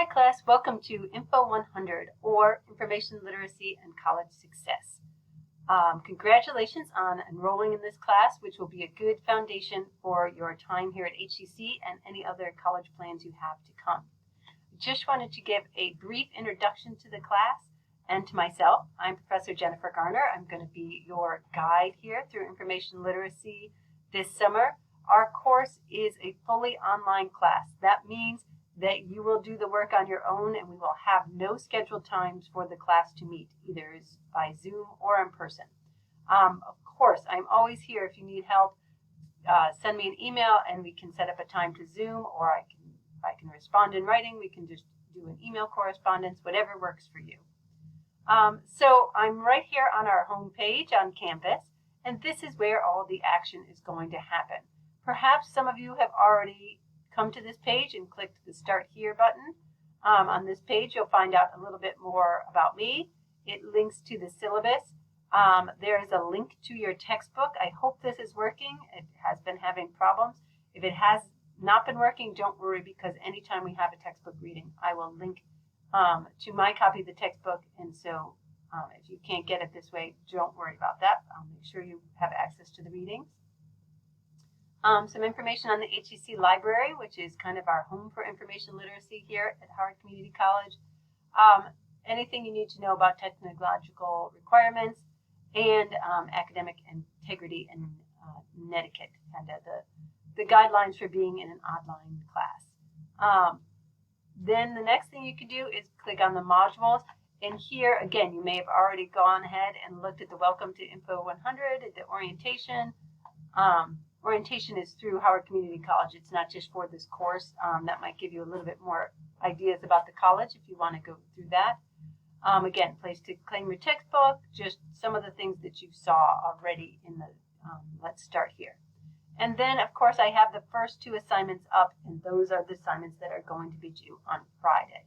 Hi class, welcome to Info 100 or Information Literacy and College Success. Congratulations on enrolling in this class, which will be a good foundation for your time here at HCC and any other college plans you have to come. Just wanted to give a brief introduction to the class and to myself. I'm Professor Jennifer Garner. I'm going to be your guide here through information literacy this summer. Our course is a fully online class. That means that you will do the work on your own and we will have no scheduled times for the class to meet, either by Zoom or in person. Of course, I'm always here if you need help. Send me an email and we can set up a time to Zoom, or I can respond in writing. We can just do an email correspondence, whatever works for you. So I'm right here on our home page on campus, and this is where all the action is going to happen. Perhaps some of you have already come to this page and click the Start Here button. On this page, you'll find out a little bit more about me. It links to the syllabus. There is a link to your textbook. I hope this is working. It has been having problems. If it has not been working, don't worry, because anytime we have a textbook reading, I will link to my copy of the textbook. And so if you can't get it this way, don't worry about that. I'll make sure you have access to the readings. Some information on the HCC library, which is kind of our home for information literacy here at Howard Community College. Anything you need to know about technological requirements and academic integrity and netiquette, kind of the guidelines for being in an online class. Then the next thing you can do is click on the modules. And here, again, you may have already gone ahead and looked at the Welcome to Info 100, at the orientation. Orientation is through Howard Community College. It's not just for this course. That might give you a little bit more ideas about the college if you want to go through that. Again, place to claim your textbook, just some of the things that you saw already in the Let's Start Here. And then, of course, I have the first two assignments up, and those are the assignments that are going to be due on Friday.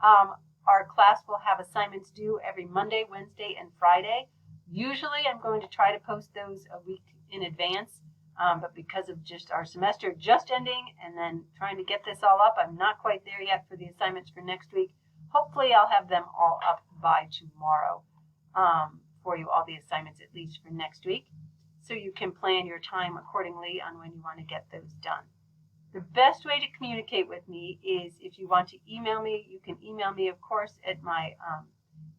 Our class will have assignments due every Monday, Wednesday, and Friday. Usually, I'm going to try to post those a week in advance. But because of just our semester just ending and then trying to get this all up, I'm not quite there yet for the assignments for next week. Hopefully I'll have them all up by tomorrow for you, all the assignments at least for next week, so you can plan your time accordingly on when you want to get those done. The best way to communicate with me is if you want to email me. You can email me, of course, at my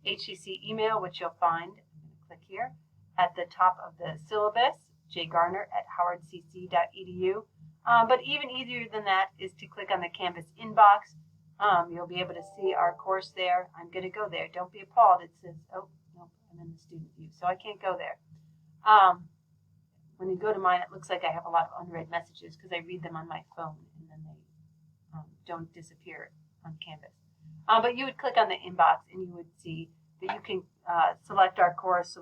HCC email, which you'll find, I'm going to click here, at the top of the syllabus, jgarner@howardcc.edu. But even easier than that is to click on the campus inbox. You'll be able to see our course there. I'm going to go there. Don't be appalled. It says, oh, nope, I'm in the student view, so I can't go there. When you go to mine, it looks like I have a lot of unread messages because I read them on my phone, and then they don't disappear on Canvas. But you would click on the inbox, and you would see that you can select our course,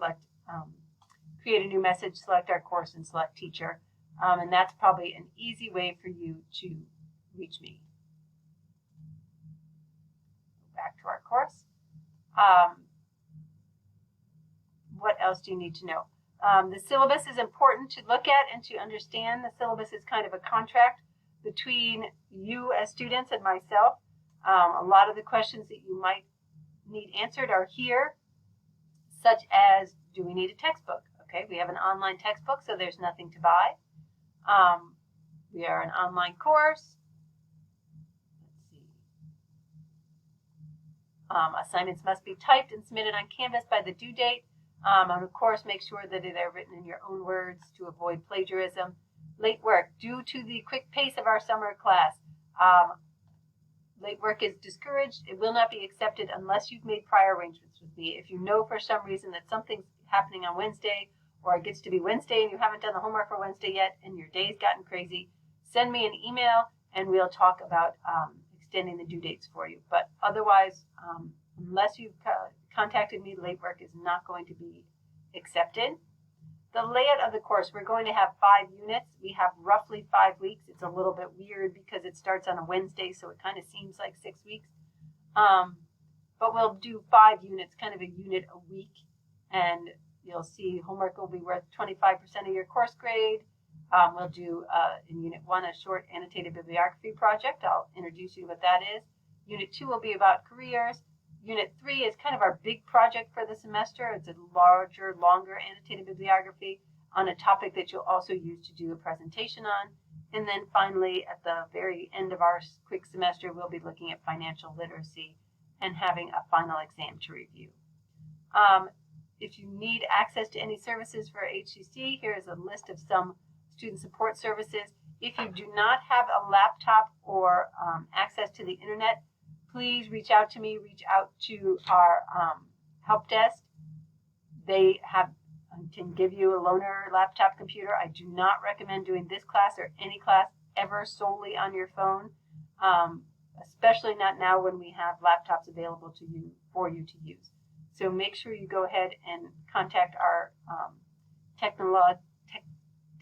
create a new message, select our course, and select teacher. And that's probably an easy way for you to reach me. Back to our course. What else do you need to know? The syllabus is important to look at and to understand. The syllabus is kind of a contract between you as students and myself. A lot of the questions that you might need answered are here, such as, do we need a textbook? Okay, we have an online textbook, so there's nothing to buy. We are an online course. Let's see. Assignments must be typed and submitted on Canvas by the due date. And of course, make sure that they're written in your own words to avoid plagiarism. Late work. Due to the quick pace of our summer class, late work is discouraged. It will not be accepted unless you've made prior arrangements with me. If you know for some reason that something's happening on Wednesday, or it gets to be Wednesday and you haven't done the homework for Wednesday yet and your day's gotten crazy, send me an email and we'll talk about extending the due dates for you. But otherwise, unless you've contacted me, late work is not going to be accepted. The layout of the course, we're going to have 5 units. We have roughly 5 weeks. It's a little bit weird because it starts on a Wednesday, so it kind of seems like 6 weeks. But we'll do 5 units, kind of a unit a week. And you'll see homework will be worth 25% of your course grade. We'll do, in Unit 1, a short annotated bibliography project. I'll introduce you what that is. Unit 2 will be about careers. Unit 3 is kind of our big project for the semester. It's a larger, longer annotated bibliography on a topic that you'll also use to do a presentation on. And then finally, at the very end of our quick semester, we'll be looking at financial literacy and having a final exam to review. If you need access to any services for HCC, here is a list of some student support services. If you do not have a laptop or access to the internet, please reach out to me, reach out to our help desk. They can give you a loaner laptop computer. I do not recommend doing this class or any class ever solely on your phone, especially not now when we have laptops available to you for you to use. So make sure you go ahead and contact our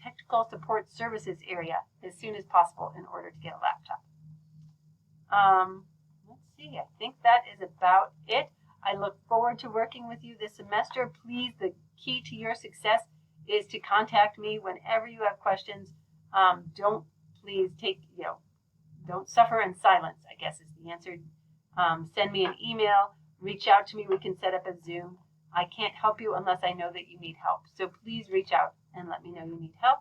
technical support services area as soon as possible in order to get a laptop. Let's see, I think that is about it. I look forward to working with you this semester. Please, the key to your success is to contact me whenever you have questions. Don't suffer in silence, I guess is the answer. Send me an email, reach out to me. We can set up a Zoom. I can't help you unless I know that you need help. So please reach out and let me know you need help.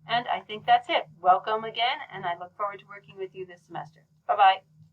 And I think that's it. Welcome again, and I look forward to working with you this semester. Bye-bye.